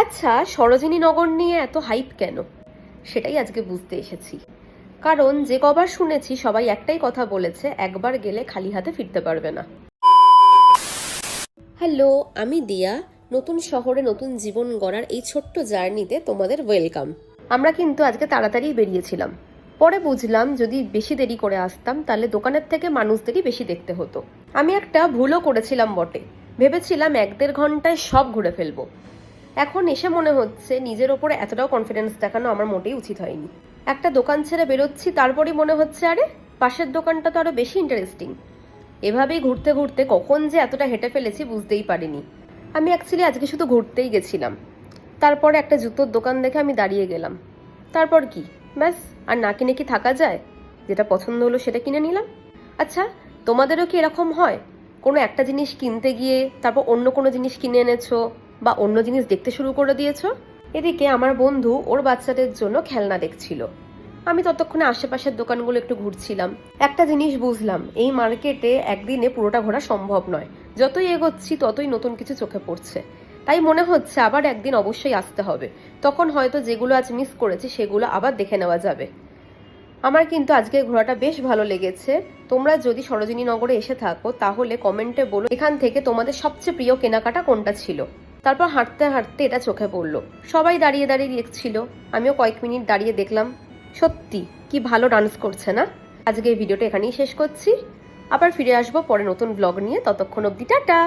আচ্ছা, সরোজিনীনগর নিয়ে এত হাইপ কেন? সেটাই আজকে বুঝতে এসেছি। কারণ যে কবার শুনেছি সবাই একটাই কথা বলেছে, একবার গেলে খালি হাতে ফিরতে পারবে না। হ্যালো, আমি দিয়া। নতুন শহরে নতুন জীবন গড়ার এই ছোট্ট জার্নিতে তোমাদের ওয়েলকাম। আমরা কিন্তু আজকে তাড়াতাড়ি বেরিয়েছিলাম। পরে বুঝলাম যদি বেশি দেরি করে আসতাম তাহলে দোকানের থেকে মানুষদেরই বেশি দেখতে হতো। আমি একটা ভুলও করেছিলাম বটে। ভেবেছিলাম 1-1.5 ঘন্টায় সব ঘুরে ফেলবো। এখন এসে মনে হচ্ছে নিজের ওপরে এতটাও কনফিডেন্স দেখানো আমার মোটেই উচিত হয়নি। একটা দোকান ছেড়ে বেরোচ্ছি, তারপরই মনে হচ্ছে আরে পাশের দোকানটা তো আরো বেশি ইন্টারেস্টিং। এভাবেই ঘুরতে ঘুরতে কখন যে এতটা হেঁটে ফেলেছি বুঝতেই পারিনি। আমি অ্যাকচুয়ালি আজকে শুধু ঘুরতেই গেছিলাম। তারপরে একটা জুতোর দোকান দেখে আমি দাঁড়িয়ে গেলাম। তারপর কি, ব্যাস, আর না কিনে কি থাকা যায়? যেটা পছন্দ হলো সেটা কিনে নিলাম। আচ্ছা, তোমাদেরও কি এরকম হয়? কোনো একটা জিনিস কিনতে গিয়ে তারপর অন্য কোনো জিনিস কিনে এনেছো বা অন্য জিনিস দেখতে শুরু করে দিয়েছো? এদিকে আমার বন্ধু ওর বাচ্চাদের জন্য খেলনা দেখছিল। আমি ততক্ষণে আশেপাশের দোকানগুলো একটু ঘুরছিলাম। একটা জিনিস বুঝলাম, এই মার্কেটে একদিনে পুরোটা ঘোরা সম্ভব নয়। যতই এগোচ্ছি ততই নতুন কিছু চোখে পড়ছে। তাই মনে হচ্ছে আবার একদিন অবশ্যই আসতে হবে। তখন হয়তো যেগুলো আজ মিস করেছি সেগুলো আবার দেখে নেওয়া যাবে। আমার কিন্তু আজকের ঘোরাটা বেশ ভালো লেগেছে। তোমরা যদি সরোজিনীনগরে এসে থাকো তাহলে কমেন্টে বলো এখান থেকে তোমাদের সবচেয়ে প্রিয় কেনাকাটা কোনটা ছিল। তারপর হাঁটতে হাঁটতে এটা চোখে পড়লো, সবাই দাঁড়িয়ে দাঁড়িয়ে দেখছিল। আমিও কয়েক মিনিট দাঁড়িয়ে দেখলাম। সত্যি কি ভালো ডান্স করছে না? আজকে এই ভিডিওটা এখানেই শেষ করছি। আবার ফিরে আসবো পরে নতুন ব্লগ নিয়ে। ততক্ষণ অবধি টাটা।